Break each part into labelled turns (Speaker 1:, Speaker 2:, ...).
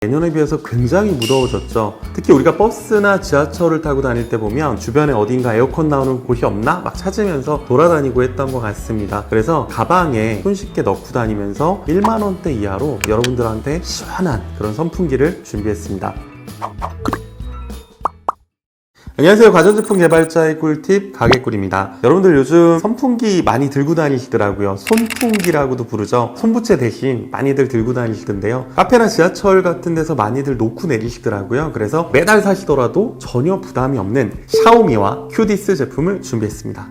Speaker 1: 예년에 비해서 굉장히 무더워졌죠. 특히 우리가 버스나 지하철을 타고 다닐 때 보면 주변에 어딘가 에어컨 나오는 곳이 없나 막 찾으면서 돌아다니고 했던 것 같습니다. 그래서 가방에 손쉽게 넣고 다니면서 1만 원대 이하로 여러분들한테 시원한 그런 선풍기를 준비했습니다. 안녕하세요. 가전제품 개발자의 꿀팁 가게꿀입니다. 여러분들 요즘 선풍기 많이 들고 다니시더라고요. 손풍기라고도 부르죠. 손부채 대신 많이들 들고 다니시던데요. 카페나 지하철 같은 데서 많이들 놓고 내리시더라고요. 그래서 매달 사시더라도 전혀 부담이 없는 샤오미와 큐디스 제품을 준비했습니다.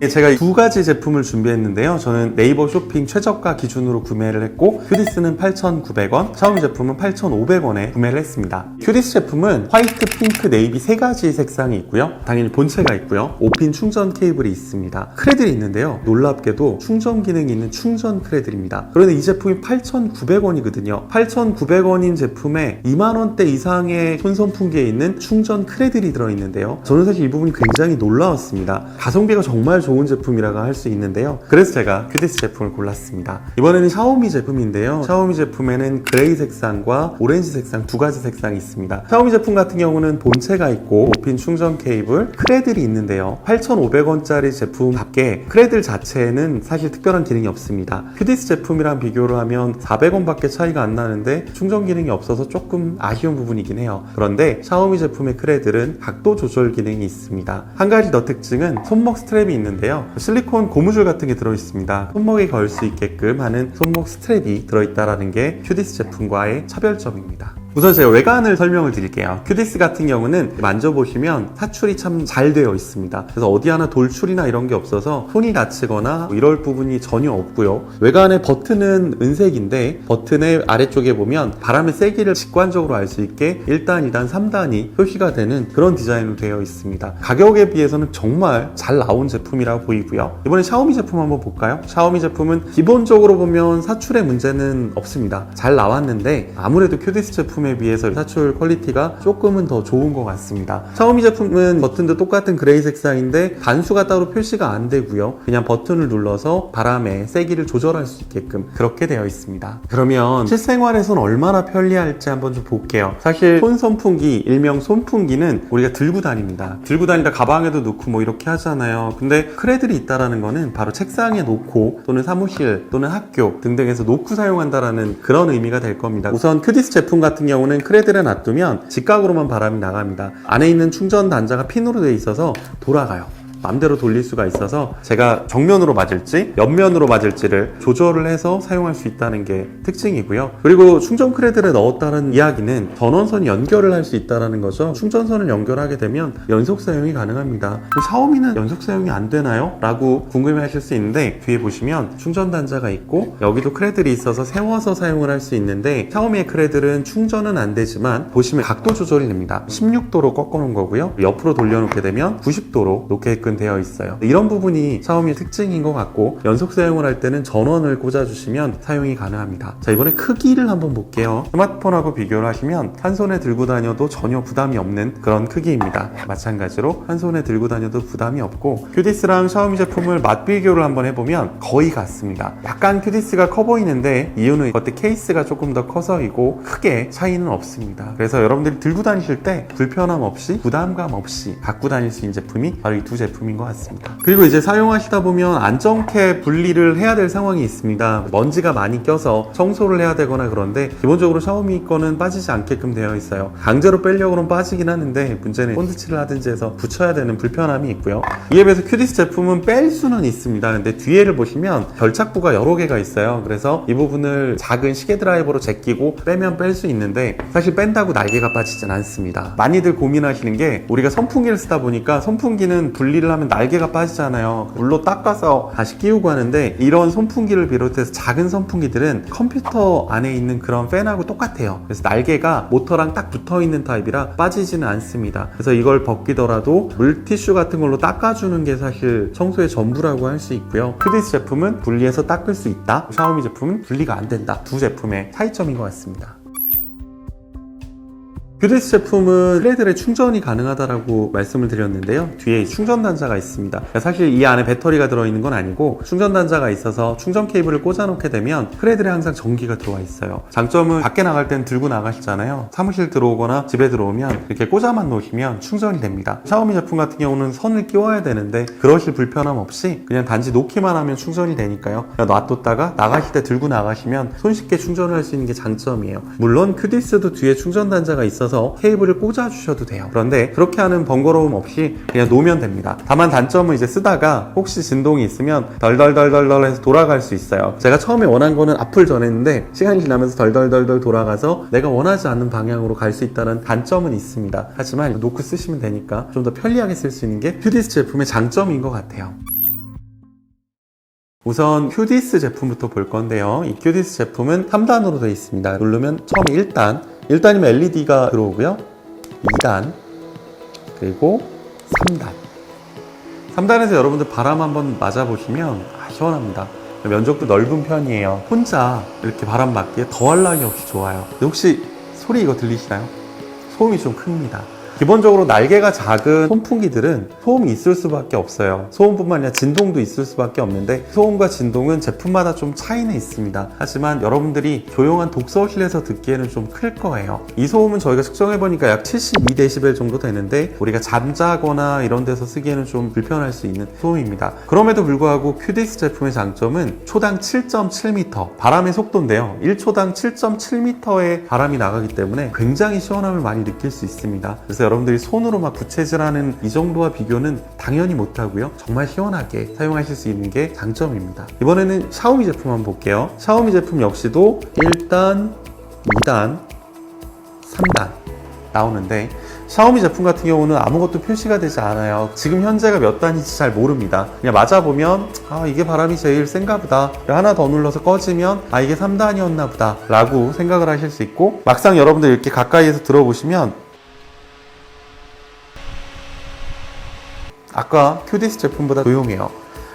Speaker 1: 제가 두 가지 제품을 준비했는데요. 저는 네이버 쇼핑 최저가 기준으로 구매를 했고 큐디스는 8,900원, 샤오미 제품은 8,500원에 구매를 했습니다. 큐디스 제품은 화이트, 핑크, 네이비 세 가지 색상이 있고요. 당연히 본체가 있고요. 5핀 충전 케이블이 있습니다. 크레들이 있는데요. 놀랍게도 충전 기능이 있는 충전 크레들입니다. 그런데 이 제품이 8,900원이거든요. 8,900원인 제품에 2만원대 이상의 손선풍기에 있는 충전 크레들이 들어있는데요. 저는 사실 이 부분이 굉장히 놀라웠습니다. 가성비가 정말 좋은 제품이라고 할 수 있는데요. 그래서 제가 큐디스 제품을 골랐습니다. 이번에는 샤오미 제품인데요. 샤오미 제품에는 그레이 색상과 오렌지 색상 두 가지 색상이 있습니다. 샤오미 제품 같은 경우는 본체가 있고 5핀 충전 케이블, 크레들이 있는데요. 8,500원짜리 제품답게 크레들 자체에는 사실 특별한 기능이 없습니다. 큐디스 제품이랑 비교를 하면 400원밖에 차이가 안 나는데 충전 기능이 없어서 조금 아쉬운 부분이긴 해요. 그런데 샤오미 제품의 크레들은 각도 조절 기능이 있습니다. 한 가지 더 특징은 손목 스트랩이 있는데요. 실리콘 고무줄 같은 게 들어있습니다. 손목에 걸 수 있게끔 하는 손목 스트랩이 들어있다는 게 큐디스 제품과의 차별점입니다. 우선 제가 외관을 설명을 드릴게요. 큐디스 같은 경우는 만져보시면 사출이 참 잘 되어 있습니다. 그래서 어디 하나 돌출이나 이런 게 없어서 손이 다치거나 이럴 부분이 전혀 없고요. 외관의 버튼은 은색인데 버튼의 아래쪽에 보면 바람의 세기를 직관적으로 알 수 있게 1단, 2단, 3단이 표시가 되는 그런 디자인으로 되어 있습니다. 가격에 비해서는 정말 잘 나온 제품이라고 보이고요. 이번에 샤오미 제품 한번 볼까요? 샤오미 제품은 기본적으로 보면 사출의 문제는 없습니다. 잘 나왔는데 아무래도 큐디스 제품 에 비해서 사출 퀄리티가 조금은 더 좋은 것 같습니다. 샤오미 제품은 버튼도 똑같은 그레이 색상인데 단수가 따로 표시가 안 되고요. 그냥 버튼을 눌러서 바람의 세기를 조절할 수 있게끔 그렇게 되어 있습니다. 그러면 실생활에서는 얼마나 편리할지 한번 좀 볼게요. 사실 손선풍기, 일명 손풍기는 우리가 들고 다닙니다. 들고 다니다 가방에도 넣고 뭐 이렇게 하잖아요. 근데 크레들이 있다라는 거는 바로 책상에 놓고 또는 사무실 또는 학교 등등에서 놓고 사용한다라는 그런 의미가 될 겁니다. 우선 큐디스 제품 같은 경우는 크레들에 놔두면 직각으로만 바람이 나갑니다. 안에 있는 충전 단자가 핀으로 되어 있어서 돌아가요. 마음대로 돌릴 수가 있어서 제가 정면으로 맞을지 옆면으로 맞을지를 조절을 해서 사용할 수 있다는 게 특징이고요. 그리고 충전 크레들에 넣었다는 이야기는 전원선이 연결을 할 수 있다는 거죠. 충전선을 연결하게 되면 연속 사용이 가능합니다. 샤오미는 연속 사용이 안 되나요? 라고 궁금해 하실 수 있는데 뒤에 보시면 충전 단자가 있고 여기도 크레들이 있어서 세워서 사용을 할 수 있는데 샤오미의 크레들은 충전은 안 되지만 보시면 각도 조절이 됩니다. 16도로 꺾어 놓은 거고요. 옆으로 돌려놓게 되면 90도로 놓게끔 되어 있어요. 이런 부분이 샤오미의 특징인 것 같고 연속 사용을 할 때는 전원을 꽂아주시면 사용이 가능합니다. 자, 이번에 크기를 한번 볼게요. 스마트폰하고 비교를 하시면 한 손에 들고 다녀도 전혀 부담이 없는 그런 크기입니다. 마찬가지로 한 손에 들고 다녀도 부담이 없고 큐디스랑 샤오미 제품을 맛 비교를 한번 해보면 거의 같습니다. 약간 큐디스가 커 보이는데 이유는 겉에 케이스가 조금 더 커서이고 크게 차이는 없습니다. 그래서 여러분들이 들고 다니실 때 불편함 없이 부담감 없이 갖고 다닐 수 있는 제품이 바로 이 두 제품인 것 같습니다. 그리고 이제 사용하시다 보면 안정케 분리를 해야 될 상황이 있습니다. 먼지가 많이 껴서 청소를 해야 되거나 그런데 기본적으로 샤오미 거는 빠지지 않게끔 되어 있어요. 강제로 빼려고는 빠지긴 하는데 문제는 본드칠을 하든지 해서 붙여야 되는 불편함이 있고요. 이에 비해서 큐디스 제품은 뺄 수는 있습니다. 근데 뒤에를 보시면 결착부가 여러 개가 있어요. 그래서 이 부분을 작은 시계 드라이버로 제끼고 빼면 뺄 수 있는데 사실 뺀다고 날개가 빠지진 않습니다. 많이들 고민하시는 게 우리가 선풍기를 쓰다 보니까 선풍기는 분리를 하면 날개가 빠지잖아요. 물로 닦아서 다시 끼우고 하는데 이런 선풍기를 비롯해서 작은 선풍기들은 컴퓨터 안에 있는 그런 팬하고 똑같아요. 그래서 날개가 모터랑 딱 붙어있는 타입이라 빠지지는 않습니다. 그래서 이걸 벗기더라도 물티슈 같은 걸로 닦아주는 게 사실 청소의 전부라고 할 수 있고요. 큐디스 제품은 분리해서 닦을 수 있다. 샤오미 제품은 분리가 안 된다. 두 제품의 차이점인 것 같습니다. 큐디스 제품은 크레들에 충전이 가능하다라고 말씀을 드렸는데요. 뒤에 충전 단자가 있습니다. 사실 이 안에 배터리가 들어있는 건 아니고 충전 단자가 있어서 충전 케이블을 꽂아놓게 되면 크레들에 항상 전기가 들어와 있어요. 장점은 밖에 나갈 땐 들고 나가시잖아요. 사무실 들어오거나 집에 들어오면 이렇게 꽂아만 놓으시면 충전이 됩니다. 샤오미 제품 같은 경우는 선을 끼워야 되는데 그러실 불편함 없이 그냥 단지 놓기만 하면 충전이 되니까요. 그냥 놔뒀다가 나가실 때 들고 나가시면 손쉽게 충전을 할 수 있는 게 장점이에요. 물론 큐디스도 뒤에 충전 단자가 있어서 케이블을 꽂아 주셔도 돼요. 그런데 그렇게 하는 번거로움 없이 그냥 놓으면 됩니다. 다만 단점은 이제 쓰다가 혹시 진동이 있으면 덜덜덜덜 해서 돌아갈 수 있어요. 제가 처음에 원한 거는 앞을 전했는데 시간이 지나면서 덜덜덜덜 돌아가서 내가 원하지 않는 방향으로 갈 수 있다는 단점은 있습니다. 하지만 놓고 쓰시면 되니까 좀 더 편리하게 쓸 수 있는 게 큐디스 제품의 장점인 것 같아요. 우선 큐디스 제품부터 볼 건데요. 이 큐디스 제품은 3단으로 되어 있습니다. 누르면 처음에 1단이면 LED가 들어오고요. 2단, 그리고 3단. 3단에서 여러분들 바람 한번 맞아보시면 시원합니다. 면적도 넓은 편이에요. 혼자 이렇게 바람 맞기에 더할 나위 없이 좋아요. 근데 혹시 소리 이거 들리시나요? 소음이 좀 큽니다. 기본적으로 날개가 작은 손풍기들은 소음이 있을 수밖에 없어요. 소음뿐만 아니라 진동도 있을 수밖에 없는데 소음과 진동은 제품마다 좀 차이는 있습니다. 하지만 여러분들이 조용한 독서실에서 듣기에는 좀 클 거예요. 이 소음은 저희가 측정해보니까 약 72dB 정도 되는데 우리가 잠자거나 이런 데서 쓰기에는 좀 불편할 수 있는 소음입니다. 그럼에도 불구하고 큐디스 제품의 장점은 초당 7.7m 바람의 속도인데요. 1초당 7.7m의 바람이 나가기 때문에 굉장히 시원함을 많이 느낄 수 있습니다. 그래서 여러분들이 손으로 막 부채질하는 이 정도와 비교는 당연히 못하고요. 정말 시원하게 사용하실 수 있는 게 장점입니다. 이번에는 샤오미 제품 한번 볼게요. 샤오미 제품 역시도 1단, 2단, 3단 나오는데 샤오미 제품 같은 경우는 아무것도 표시가 되지 않아요. 지금 현재가 몇 단인지 잘 모릅니다. 그냥 맞아보면 이게 바람이 제일 센가 보다. 하나 더 눌러서 꺼지면 이게 3단이었나 보다 라고 생각을 하실 수 있고 막상 여러분들 이렇게 가까이에서 들어보시면 아까 큐디스 제품보다 조용해요.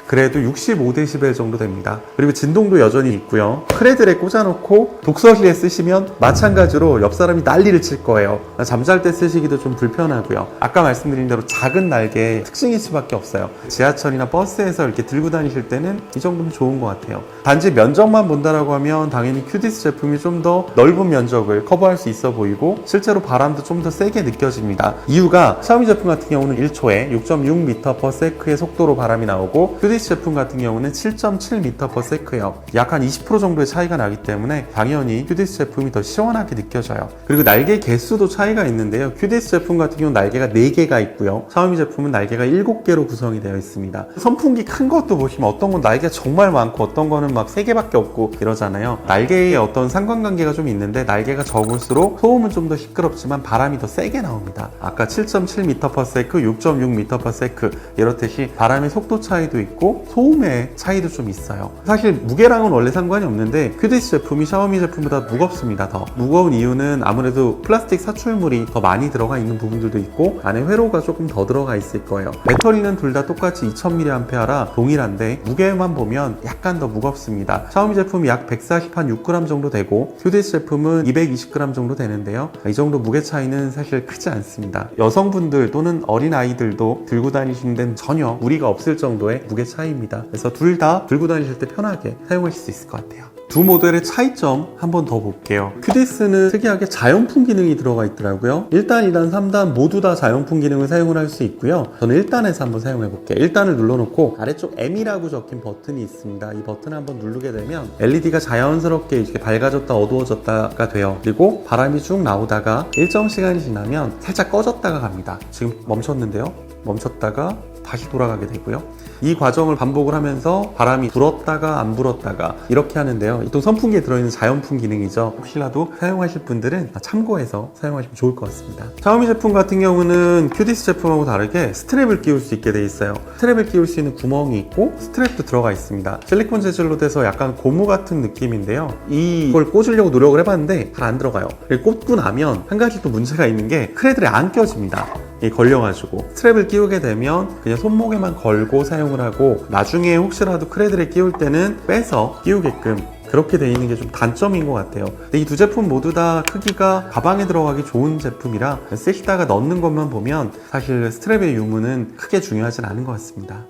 Speaker 1: 그래도 65dB 정도 됩니다. 그리고 진동도 여전히 있고요. 크레들에 꽂아놓고 독서실에 쓰시면 마찬가지로 옆 사람이 난리를 칠 거예요. 잠잘 때 쓰시기도 좀 불편하고요. 아까 말씀드린 대로 작은 날개의 특징일 수밖에 없어요. 지하철이나 버스에서 이렇게 들고 다니실 때는 이 정도면 좋은 것 같아요. 단지 면적만 본다라고 하면 당연히 큐디스 제품이 좀 더 넓은 면적을 커버할 수 있어 보이고 실제로 바람도 좀 더 세게 느껴집니다. 이유가 샤오미 제품 같은 경우는 1초에 6.6m/s의 속도로 바람이 나오고 큐디스 제품 같은 경우는 7.7m/s예요. 약 한 20% 정도의 차이가 나기 때문에 당연히 큐디스 제품이 더 시원하게 느껴져요. 그리고 날개 개수도 차이가 있는데요. 큐디스 제품 같은 경우는 날개가 4개가 있고요. 샤오미 제품은 날개가 7개로 구성이 되어 있습니다. 선풍기 큰 것도 보시면 어떤 건 날개가 정말 많고 어떤 거는 막 3개밖에 없고 이러잖아요. 날개의 어떤 상관관계가 좀 있는데 날개가 적을수록 소음은 좀 더 시끄럽지만 바람이 더 세게 나옵니다. 아까 7.7m/s, 6.6m/s 이렇듯이 바람의 속도 차이도 있고 소음의 차이도 좀 있어요. 사실 무게랑은 원래 상관이 없는데 큐디스 제품이 샤오미 제품보다 무겁습니다. 더 무거운 이유는 아무래도 플라스틱 사출물이 더 많이 들어가 있는 부분들도 있고 안에 회로가 조금 더 들어가 있을 거예요. 배터리는 둘 다 똑같이 2000mAh라 동일한데 무게만 보면 약간 더 무겁습니다. 샤오미 제품이 약 146g 정도 되고 큐디스 제품은 220g 정도 되는데요. 이 정도 무게 차이는 사실 크지 않습니다. 여성분들 또는 어린아이들도 들고 다니시는 데는 전혀 무리가 없을 정도의 무게 차이입니다. 그래서 둘 다 들고 다니실 때 편하게 사용하실 수 있을 것 같아요. 두 모델의 차이점 한번 더 볼게요. 큐디스는 특이하게 자연풍 기능이 들어가 있더라고요. 1단, 2단, 3단 모두 다 자연풍 기능을 사용을 할 수 있고요. 저는 1단에서 한번 사용해 볼게요. 1단을 눌러놓고 아래쪽 M이라고 적힌 버튼이 있습니다. 이 버튼을 한번 누르게 되면 LED가 자연스럽게 이렇게 밝아졌다 어두워졌다가 돼요. 그리고 바람이 쭉 나오다가 일정 시간이 지나면 살짝 꺼졌다가 갑니다. 지금 멈췄는데요. 멈췄다가 다시 돌아가게 되고요. 이 과정을 반복을 하면서 바람이 불었다가 안 불었다가 이렇게 하는데요. 또 선풍기에 들어있는 자연풍 기능이죠. 혹시라도 사용하실 분들은 참고해서 사용하시면 좋을 것 같습니다. 샤오미 제품 같은 경우는 큐디스 제품하고 다르게 스트랩을 끼울 수 있게 돼 있어요. 스트랩을 끼울 수 있는 구멍이 있고 스트랩도 들어가 있습니다. 실리콘 재질로 돼서 약간 고무 같은 느낌인데요. 이걸 꽂으려고 노력을 해봤는데 잘 안 들어가요. 꽂고 나면 한 가지 또 문제가 있는 게 크레들에 안 껴집니다. 걸려가지고 스트랩을 끼우게 되면 그냥 손목에만 걸고 사용을 하고 나중에 혹시라도 크레들에 끼울 때는 빼서 끼우게끔 그렇게 돼 있는 게 좀 단점인 것 같아요. 근데 이 두 제품 모두 다 크기가 가방에 들어가기 좋은 제품이라 쓰시다가 넣는 것만 보면 사실 스트랩의 유무는 크게 중요하진 않은 것 같습니다.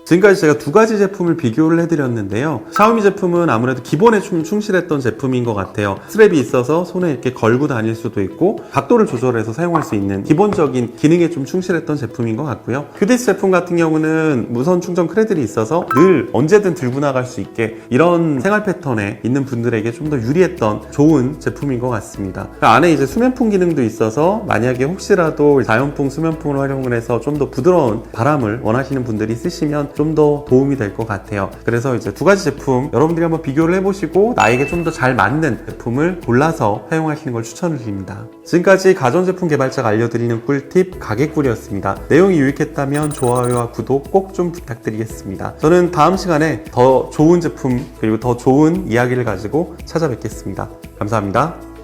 Speaker 1: 지금까지 제가 두 가지 제품을 비교를 해드렸는데요. 샤오미 제품은 아무래도 기본에 좀 충실했던 제품인 것 같아요. 스트랩이 있어서 손에 이렇게 걸고 다닐 수도 있고 각도를 조절해서 사용할 수 있는 기본적인 기능에 좀 충실했던 제품인 것 같고요. 휴대스 제품 같은 경우는 무선 충전 크래들이 있어서 늘 언제든 들고 나갈 수 있게 이런 생활 패턴에 있는 분들에게 좀 더 유리했던 좋은 제품인 것 같습니다. 그 안에 이제 수면풍 기능도 있어서 만약에 혹시라도 자연풍, 수면풍을 활용을 해서 좀 더 부드러운 바람을 원하시는 분들이 쓰시면 좀 더 도움이 될 것 같아요. 그래서 이제 두 가지 제품 여러분들이 한번 비교를 해보시고 나에게 좀 더 잘 맞는 제품을 골라서 사용하시는 걸 추천을 드립니다. 지금까지 가전제품 개발자가 알려드리는 꿀팁 가게꿀이었습니다. 내용이 유익했다면 좋아요와 구독 꼭 좀 부탁드리겠습니다. 저는 다음 시간에 더 좋은 제품 그리고 더 좋은 이야기를 가지고 찾아뵙겠습니다. 감사합니다.